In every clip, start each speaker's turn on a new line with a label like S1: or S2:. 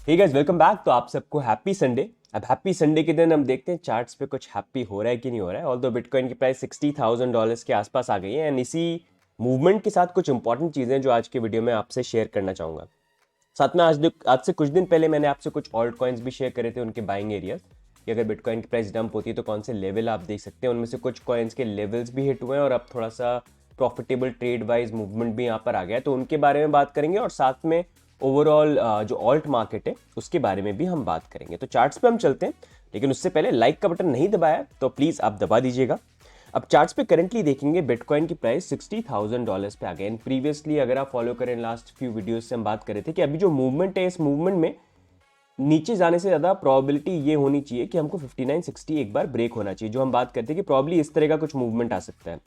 S1: Hey guys, welcome back. तो आप सबको हैप्पी संडे। अब हैप्पी संडे के दिन हम देखते हैं चार्ट्स पे कुछ हैप्पी हो रहा है कि नहीं हो रहा है। ऑल्दो बिटकॉइन की प्राइस $60,000 के आसपास आ गई है एंड इसी मूवमेंट के साथ कुछ इंपॉर्टेंट चीज़ें जो आज के वीडियो में आपसे शेयर करना चाहूँगा। साथ में आज से कुछ दिन पहले मैंने आपसे कुछ ऑल्ट कॉइन्स भी शेयर करे थे, उनके बाइंग एरियाज कि अगर बिटकॉइन की प्राइस डंप होती है तो कौन से लेवल आप देख सकते हैं। उनमें से कुछ कॉइन्स के लेवल्स भी हिट हुए हैं और अब थोड़ा सा प्रॉफिटेबल ट्रेड वाइज मूवमेंट भी यहाँ पर आ गया है, तो उनके बारे में बात करेंगे और साथ में ओवरऑल जो ऑल्ट मार्केट है उसके बारे में भी हम बात करेंगे। तो चार्ट्स पे हम चलते हैं, लेकिन उससे पहले लाइक का बटन नहीं दबाया तो प्लीज़ आप दबा दीजिएगा। अब चार्ट्स पे करंटली देखेंगे बिटकॉइन की प्राइस $60,000 पे आ गए। एंड प्रीवियसली अगर आप फॉलो करें लास्ट फ्यू वीडियोस से हम बात कर रहे थे कि अभी जो मूवमेंट है इस मूवमेंट में नीचे जाने से ज़्यादा प्रोबेबिलिटी ये होनी चाहिए कि हमको 5960 एक बार ब्रेक होना चाहिए। जो हम बात करते हैं कि प्रॉब्ली इस तरह का कुछ मूवमेंट आ सकता है,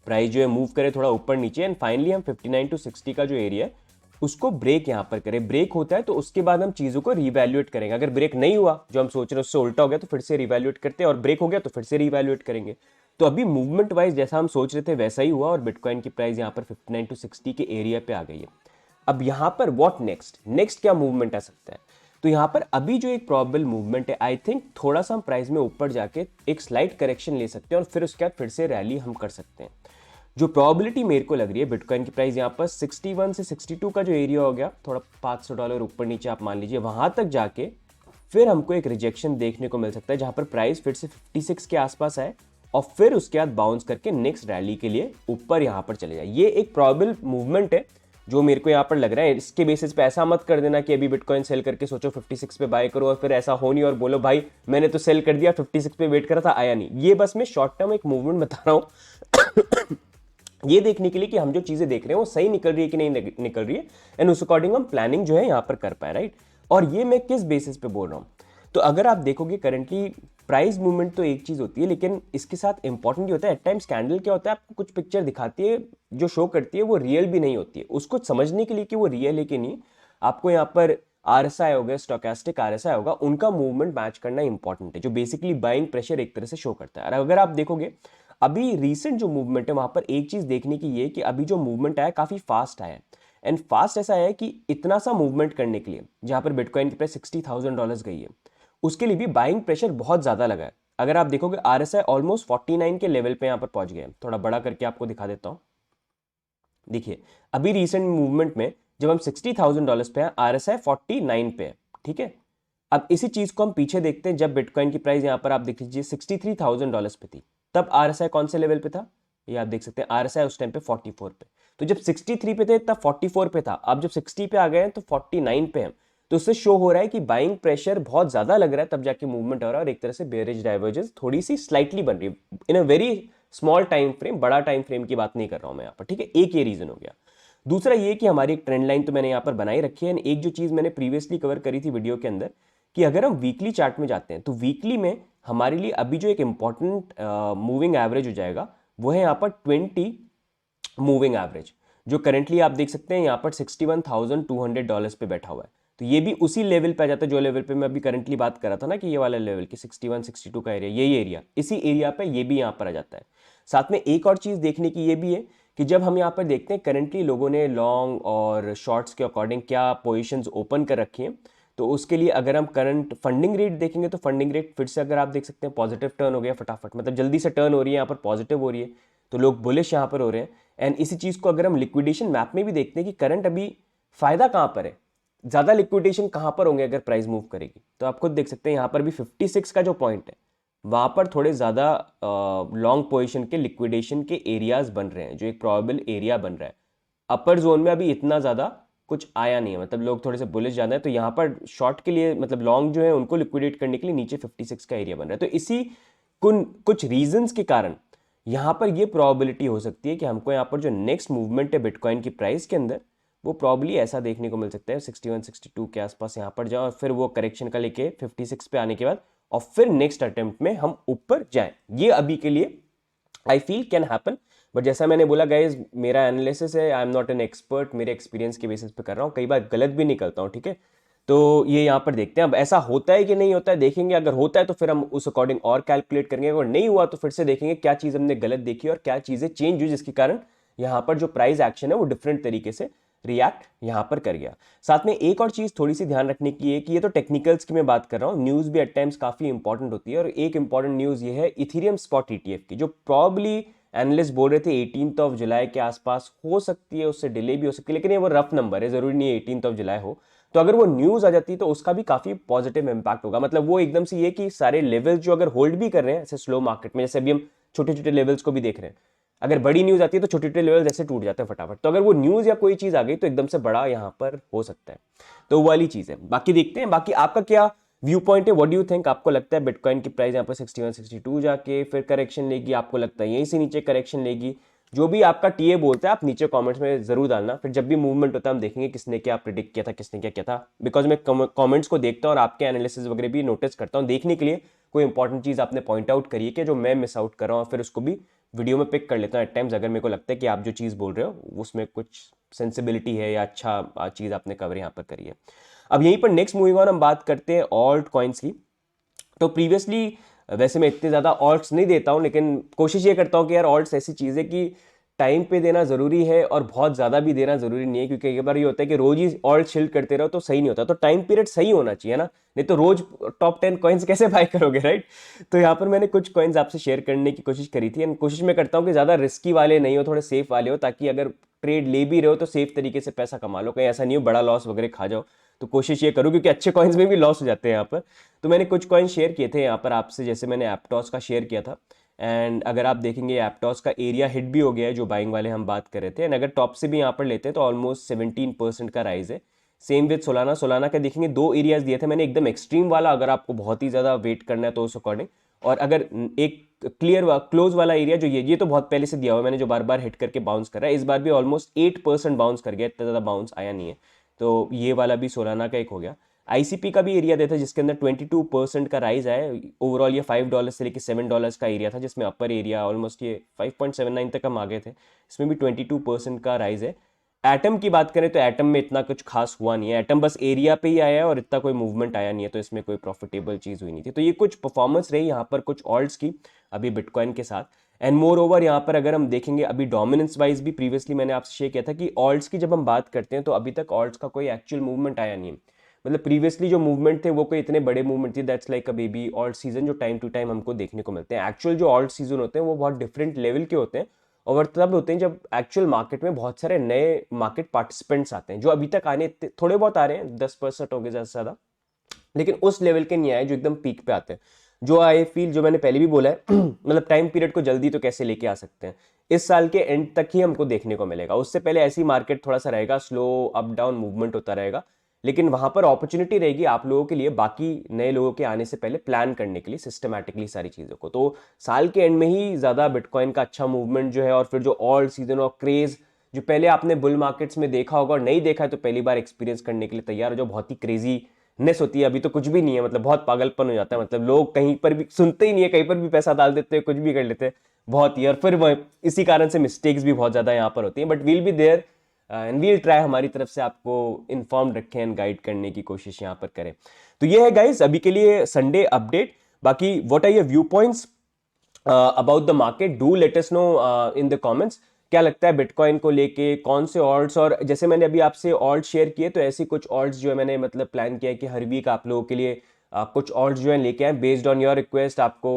S1: प्राइस जो है मूव करे थोड़ा ऊपर नीचे एंड फाइनली हम 59 to 60 का जो एरिया है उसको ब्रेक यहाँ पर करें। ब्रेक होता है तो उसके बाद हम चीज़ों को रिवैल्यूएट करेंगे। अगर ब्रेक नहीं हुआ, जो हम सोच रहे हैं उससे उल्टा हो गया, तो फिर से रिवैल्यूएट करते हैं, और ब्रेक हो गया तो फिर से रिवैल्यूएट करेंगे। तो अभी मूवमेंट वाइज जैसा हम सोच रहे थे वैसा ही हुआ और बिटकॉइन की प्राइस यहाँ पर 59 to 60 के एरिया पे आ गई है। अब यहाँ पर व्हाट नेक्स्ट क्या मूवमेंट आ सकता है? तो यहाँ पर अभी जो एक प्रॉबेबल मूवमेंट है, आई थिंक थोड़ा सा हम प्राइस में ऊपर जाके एक स्लाइट करेक्शन ले सकते हैं और फिर उसके बाद फिर से रैली हम कर सकते हैं। जो प्रोबेबिलिटी मेरे को लग रही है बिटकॉइन की प्राइस यहाँ पर 61 से 62 का जो एरिया हो गया, थोड़ा $500 ऊपर नीचे आप मान लीजिए, वहां तक जाके फिर हमको एक रिजेक्शन देखने को मिल सकता है जहां पर प्राइस फिर से 56 के आसपास आए और फिर उसके बाद बाउंस करके नेक्स्ट रैली के लिए ऊपर यहां पर चले जाए। ये एक प्रॉबेबल मूवमेंट है जो मेरे को यहाँ पर लग रहा है। इसके बेसिस पे ऐसा मत कर देना कि अभी बिटकॉइन सेल करके सोचो 56 पे बाय करो और फिर ऐसा हो नहीं और बोलो भाई मैंने तो सेल कर दिया, 56 पे वेट करा था आया नहीं। ये बस मैं शॉर्ट टर्म एक मूवमेंट बता रहा हूँ ये देखने के लिए कि हम जो चीजें देख रहे हैं वो सही निकल रही है कि नहीं निकल रही है एंड उस अकॉर्डिंग हम प्लानिंग जो है यहां पर कर पाए, राइट। और ये मैं किस बेसिस पे बोल रहा हूं, तो अगर आप देखोगे करंटली प्राइस मूवमेंट तो एक चीज होती है, लेकिन इसके साथ इंपॉर्टेंट ये होता है एट टाइम्स कैंडल क्या होता है, आपको कुछ पिक्चर दिखाती है जो शो करती है वो रियल भी नहीं होती है। उसको समझने के लिए कि वो रियल है कि नहीं, आपको यहाँ पर आरएसआई हो गया, स्टोकेस्टिक आरएसआई होगा, उनका मूवमेंट मैच करना इंपॉर्टेंट है, जो बेसिकली बाइंग प्रेशर एक तरह से शो करता है। और अगर आप देखोगे अभी रीसेंट जो मूवमेंट है वहां पर एक चीज देखने की ये कि अभी जो मूवमेंट आया काफी फास्ट आया है एंड फास्ट ऐसा है कि इतना सा मूवमेंट करने के लिए जहां पर बिटकॉइन की प्राइस $60,000 गई है उसके लिए भी बाइंग प्रेशर बहुत ज्यादा लगा है। अगर आप देखोगे आरएसआई ऑलमोस्ट 49 के लेवल पे यहां पर पहुंच गए। थोड़ा बड़ा करके आपको दिखा देता हूं, देखिए अभी रीसेंट मूवमेंट में जब हम $60,000 पे हैं, आरएसआई 49 पे है, ठीक है। अब इसी चीज को हम पीछे देखते हैं, जब बिटकॉइन की प्राइस यहां पर आप देख लीजिए $63,000 पे थी, तब आरएसआई कौन से लेवल पे था, ये आप देख सकते हैं, आरएसआई उस टाइम पे 44 पे। तो जब 63 पे थे तब 44 पे था, अब जब 60 पे आ गए हैं तो 49 पे हैं। तो उससे शो हो रहा है कि बाइंग प्रेशर बहुत ज्यादा लग रहा है, तब जाके मूवमेंट हो रहा है और एक तरह से बेयरिश डाइवर्जेंस थोड़ी सी स्लाइटली बन रही है in a very small time frame. बड़ा टाइम फ्रेम की बात नहीं कर रहा हूं मैं यहाँ पर, ठीक है। एक ये रीजन हो गया। दूसरा ये कि हमारी एक ट्रेंड लाइन तो मैंने यहाँ पर बनाई रखी है। एक जो चीज मैंने प्रीवियसली कवर करी थी वीडियो के अंदर कि अगर हम वीकली चार्ट में जाते हैं तो वीकली में हमारे लिए अभी जो एक इंपॉर्टेंट मूविंग एवरेज हो जाएगा वो है यहाँ पर 20 मूविंग एवरेज, जो करंटली आप देख सकते हैं यहाँ पर $61,200 पे बैठा हुआ है। तो ये भी उसी लेवल पे आ जाता है जो लेवल पे मैं अभी करंटली बात कर रहा था ना, कि ये वाला लेवल कि 61 62 का एरिया, यही एरिया, इसी एरिया पे ये भी यहाँ पर आ जाता है। साथ में एक और चीज देखने की ये भी है कि जब हम यहाँ पर देखते हैं करंटली लोगों ने लॉन्ग और शॉर्ट्स के अकॉर्डिंग क्या पोजिशन ओपन कर रखी हैं, तो उसके लिए अगर हम करंट फंडिंग रेट देखेंगे तो फंडिंग रेट फिर से अगर आप देख सकते हैं पॉजिटिव टर्न हो गया फटाफट, मतलब जल्दी से टर्न हो रही है, यहाँ पर पॉजिटिव हो रही है, तो लोग बुलिश यहाँ पर हो रहे हैं। एंड इसी चीज को अगर हम लिक्विडेशन मैप में भी देखते हैं कि करंट अभी फायदा कहां पर है, ज्यादा लिक्विडेशन कहां पर होंगे अगर प्राइस मूव करेगी, तो आप खुद देख सकते हैं यहां पर भी 56 का जो पॉइंट है वहां पर थोड़े ज्यादा लॉन्ग पोजीशन के लिक्विडेशन के एरियाज बन रहे हैं, जो एक प्रोबेबल एरिया बन रहा है। अपर जोन में अभी इतना ज्यादा कुछ आया नहीं है, मतलब लोग थोड़े से बुलिश ज्यादा है, तो यहाँ पर शॉर्ट के लिए मतलब लॉन्ग जो है उनको लिक्विडेट करने के लिए नीचे 56 का एरिया बन रहा है। तो इसी कुछ रीजंस के कारण यहाँ पर ये प्रोबेबिलिटी हो सकती है कि हमको यहाँ पर जो नेक्स्ट मूवमेंट है बिटकॉइन की प्राइस के अंदर वो प्रॉब्ली ऐसा देखने को मिल सकता है 61 62 के आसपास यहाँ पर जाए और फिर वो करेक्शन का लेके 56 पे आने के बाद और फिर नेक्स्ट अटेम्प्ट में हम ऊपर जाएं। ये अभी के लिए I feel can happen, but जैसा मैंने बोला गाइज मेरा एनालिसिस है, I am not an expert, मेरे एक्सपीरियंस के बेसिस पे कर रहा हूँ, कई बार गलत भी निकलता हूँ, ठीक है। तो ये यहाँ पर देखते हैं अब ऐसा होता है कि नहीं होता है, देखेंगे। अगर होता है तो फिर हम उस अकॉर्डिंग और कैलकुलेट करेंगे, अगर नहीं हुआ तो फिर से देखेंगे क्या चीज़ हमने गलत देखी और क्या चीज़ें चेंज हुई जिसके कारण यहाँ पर जो प्राइस एक्शन है वो डिफरेंट तरीके से रिएक्ट यहाँ पर कर गया। साथ में एक और चीज़ थोड़ी सी ध्यान रखने की है कि ये तो टेक्निकल्स की मैं बात कर रहा हूँ, न्यूज़ भी एट टाइम्स काफ़ी इंपॉर्टेंट होती है। और एक इंपॉर्टेंट न्यूज़ ये है इथीरियम स्पॉट ETF की, जो प्रॉब्ली एनालिस्ट बोल रहे थे 18 जुलाई के आसपास हो सकती है, उससे डिले भी हो सकती है, लेकिन ये वो रफ नंबर है, ज़रूरी नहीं है 18 जुलाई हो। तो अगर वो न्यूज़ आ जाती है तो उसका भी काफ़ी पॉजिटिव इंपैक्ट होगा। मतलब वो एकदम से ये कि सारे लेवल्स जो अगर होल्ड भी कर रहे हैं ऐसे स्लो मार्केट में, जैसे अभी हम छोटे छोटे लेवल्स को भी देख रहे हैं, अगर बड़ी न्यूज़ आती है तो छोटे छोटे लेवल जैसे टूट जाते हैं फटाफट। तो अगर वो न्यूज़ या कोई चीज़ आ गई तो एकदम से बड़ा यहाँ पर हो सकता है। तो वो वाली चीज़ है। बाकी देखते हैं, बाकी आपका क्या व्यू पॉइंट है, व्हाट डू यू थिंक? आपको लगता है बिटकॉइन की प्राइस यहाँ पर 61 62 जाके फिर करेक्शन लेगी? आपको लगता है यहीं से नीचे करेक्शन लेगी? जो भी आपका टीए बोलता है आप नीचे कमेंट्स में जरूर डालना। फिर जब भी मूवमेंट होता है हम देखेंगे किसने क्या प्रिडिक्ट किया था, किसने क्या किया था। बिकॉज मैं कमेंट्स को देखता हूँ और आपके एनालिसिस वगैरह भी नोटिस करता हूँ, देखने के लिए कोई इंपॉर्टेंट चीज़ आपने पॉइंट आउट करी है कि जो मैं मिस आउट कर रहा हूँ, फिर उसको भी वीडियो में पिक कर लेता हूँ एट टाइम्स, अगर मेरे को लगता है कि आप जो चीज़ बोल रहे हो उसमें कुछ सेंसिबिलिटी है या अच्छा चीज़ आपने कवर यहाँ पर करी है। अब यहीं पर नेक्स्ट मूविंग ऑन हम बात करते हैं ऑल्ट कॉइन्स की। तो प्रीवियसली वैसे मैं इतने ज़्यादा ऑल्ट्स नहीं देता हूँ, लेकिन कोशिश ये करता हूँ कि यार ऑल्ट्स ऐसी चीज़ है कि टाइम पे देना ज़रूरी है और बहुत ज़्यादा भी देना ज़रूरी नहीं है, क्योंकि एक बार ये होता है कि रोज़ ही ऑल्ट शिल्ड करते रहो तो सही नहीं होता। तो टाइम पीरियड सही होना चाहिए ना, नहीं तो रोज़ टॉप 10 कॉइन्स कैसे बाय करोगे, राइट? तो यहाँ पर मैंने कुछ कॉइन्स आपसे शेयर करने की कोशिश करी थी, एंड कोशिश मैं करता हूँ कि ज़्यादा रिस्की वाले नहीं हो, थोड़े सेफ वाले हो, ताकि अगर ट्रेड ले भी रहे हो तो सेफ तरीके से पैसा कमा लो, कहीं ऐसा नहीं हो बड़ा लॉस वगैरह खा जाओ। तो कोशिश ये करूँ, क्योंकि अच्छे कॉइन्स में भी लॉस हो जाते हैं यहाँ पर। तो मैंने कुछ कॉइन शेयर किए थे यहाँ पर आपसे, जैसे मैंने एप्टॉस का शेयर किया था। एंड अगर आप देखेंगे एप्टॉस का एरिया हिट भी हो गया है, जो बाइंग वाले हम बात कर रहे थे। एंड अगर टॉप से भी यहाँ पर लेते हैं तो ऑलमोस्ट 17% का राइज है। Same with Solana. सोलाना का देखेंगे दो एरियाज दिए थे मैंने, एकदम एक्सट्रीम वाला अगर आपको बहुत ही ज़्यादा वेट करना है तो उस अकॉर्डिंग, और अगर एक क्लियर क्लोज वाला एरिया जो ये तो बहुत पहले से दिया हुआ है मैंने, जो बार बार हिट करके बाउंस कर रहा है। इस बार भी ऑलमोस्ट 8% बाउंस कर गया, इतना ज़्यादा बाउंस आया नहीं है। तो ये वाला भी सोलाना का एक हो गया। आईसीपी का भी एरिया देता है जिसके अंदर 22% का राइज है। ओवरऑल ये $5 से लेकर $7 का एरिया था, जिसमें अपर एरिया ऑलमोस्ट ये 5.79 तक हम आ गए थे। इसमें भी 22% का राइज है। एटम की बात करें तो एटम में इतना कुछ खास हुआ नहीं है, एटम बस एरिया पे ही आया है और इतना कोई मूवमेंट आया नहीं है, तो इसमें कोई प्रॉफिटेबल चीज़ हुई नहीं थी। तो ये कुछ परफॉर्मेंस रही यहाँ पर कुछ ऑल्ट्स की अभी बिटकॉइन के साथ। एंड मोर ओवर यहाँ पर अगर हम देखेंगे अभी डोमिनेंस वाइज भी, प्रीवियसली मैंने आपसे शेयर किया था कि ऑल्ट्स की जब हम बात करते हैं तो अभी तक ऑल्ट्स का कोई एक्चुअल मूवमेंट आया नहीं है। मतलब प्रीवियसली जो मूवमेंट थे वो कोई इतने बड़े मूवमेंट थे, that's like a baby alt season जो टाइम टू टाइम हमको देखने को मिलते हैं। एक्चुअल जो ऑल्ट सीजन होते हैं वो बहुत डिफरेंट लेवल के होते हैं, और तब होते हैं जब एक्चुअल मार्केट में बहुत सारे नए मार्केट पार्टिसिपेंट्स आते हैं, जो अभी तक आने थोड़े बहुत आ रहे हैं, 10% हो गए ज़्यादा से ज़्यादा, लेकिन उस लेवल के नहीं आए जो एकदम पीक पे आते हैं। जो आई फील, जो मैंने पहले भी बोला है मतलब टाइम पीरियड को जल्दी तो कैसे लेके आ सकते हैं, इस साल के एंड तक ही हमको देखने को मिलेगा। उससे पहले ऐसी मार्केट थोड़ा सा रहेगा, स्लो अप डाउन मूवमेंट होता रहेगा, लेकिन वहां पर अपॉर्चुनिटी रहेगी आप लोगों के लिए बाकी नए लोगों के आने से पहले प्लान करने के लिए सिस्टमैटिकली सारी चीज़ों को। तो साल के एंड में ही ज़्यादा बिटकॉइन का अच्छा मूवमेंट जो है, और फिर जो ऑल सीजन और क्रेज जो पहले आपने बुल मार्केट्स में देखा होगा और नहीं देखा है तो पहली बार एक्सपीरियंस करने के लिए तैयार हो, जो बहुत ही क्रेजी नेस होती है। अभी तो कुछ भी नहीं है, मतलब बहुत पागलपन हो जाता है, मतलब लोग कहीं पर भी सुनते ही नहीं है, कहीं पर भी पैसा डाल देते हैं, कुछ भी कर लेते हैं बहुत ही। और फिर इसी कारण से मिस्टेक्स भी बहुत ज़्यादा यहाँ पर होती हैं, but we'll be there and we'll try हमारी तरफ से आपको इन्फॉर्म रखें एंड गाइड करने की कोशिश यहाँ पर करें। तो ये है गाइज अभी के लिए संडे अपडेट। बाकी what are your viewpoints about the market, do let us know in the comments. क्या लगता है बिटकॉइन को लेके, कौन से ऑल्ट्स, और जैसे मैंने अभी आपसे ऑल्ट शेयर किए तो ऐसी कुछ ऑल्ट्स जो है मैंने मतलब प्लान किया है कि हर वीक आप लोगों के लिए कुछ ऑल्ट्स जो है लेके आए बेस्ड ऑन योर रिक्वेस्ट। आपको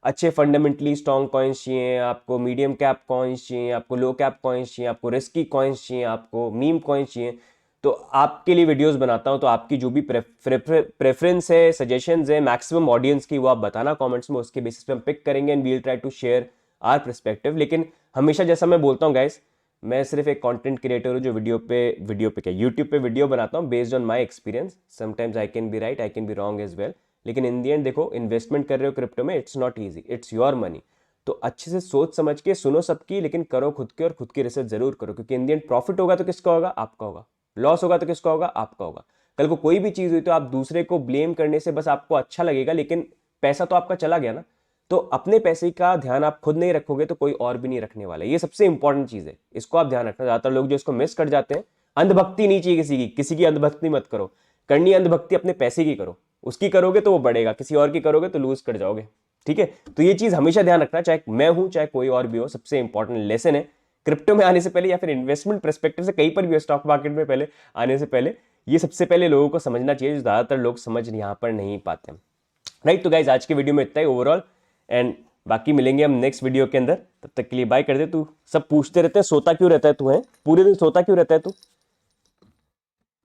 S1: अच्छे फंडामेंटली स्ट्रॉन्ग कॉइन्स चाहिए, आपको मीडियम कैप कॉइन्स चाहिए, आपको लो कैप कॉइन्स चाहिए, आपको रिस्की कॉइन्स चाहिए, आपको मीम कॉइन्स चाहिए, तो आपके लिए वीडियोस बनाता हूं। तो आपकी जो भी प्रेफरेंस है, सजेशंस है मैक्सिमम ऑडियंस की, वो आप बताना कमेंट्स में, उसके बेसिस पे हम पिक करेंगे and we'll try to share our perspective. लेकिन हमेशा जैसा मैं बोलता हूँ गाइस, मैं सिर्फ एक कंटेंट क्रिएटर हूँ जो वीडियो पे क्या यूट्यूब पे वीडियो बनाता हूँ based on my experience. Sometimes I can be right, I can be wrong as well, लेकिन इन दी एंड देखो, इन्वेस्टमेंट कर रहे हो क्रिप्टो में, it's not easy, it's your money. तो अच्छे से सोच समझ के सुनो सबकी, लेकिन करो खुद के, और खुद की रिसर्च जरूर करो, क्योंकि इन दी एंड प्रॉफिट होगा तो किसका होगा? आपका होगा। लॉस होगा तो किसका होगा? आपका होगा। कल को कोई भी चीज हुई तो आप दूसरे को ब्लेम करने से बस आपको अच्छा लगेगा, लेकिन पैसा तो आपका चला गया ना। तो अपने पैसे का ध्यान आप खुद नहीं रखोगे तो कोई और भी नहीं रखने वाला है। ये सबसे इंपॉर्टेंट चीज है, इसको आप ध्यान रखना। ज्यादातर लोग जो इसको मिस कर जाते हैं, अंधभक्ति नहीं चाहिए किसी की अंधभक्ति मत करो। करनी अंधभक्ति अपने पैसे की करो, उसकी करोगे तो वो बढ़ेगा, किसी और की करोगे तो लूज कर जाओगे। ठीक है, तो ये चीज हमेशा ध्यान रखना, चाहे मैं हूं चाहे कोई और भी हो। सबसे इंपॉर्टेंट लेसन है क्रिप्टो में आने से पहले या फिर इन्वेस्टमेंट पर्सपेक्टिव से कहीं पर भी स्टॉक मार्केट में पहले आने से पहले ये सबसे पहले लोगों को समझना चाहिए, जो ज्यादातर लोग समझ यहाँ पर नहीं पाते। राइट, तो गाइज आज के वीडियो में इतना ही ओवरऑल, एंड बाकी मिलेंगे हम नेक्स्ट वीडियो के अंदर। तब तक के लिए बाय कर दे। तू सब पूछते रहते हैं सोता क्यों रहता है तू, है पूरे दिन सोता क्यों रहता है तू।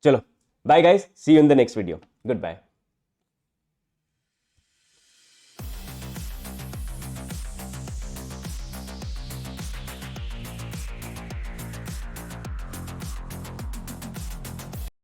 S1: चलो bye guys, see you in the next video, good bye.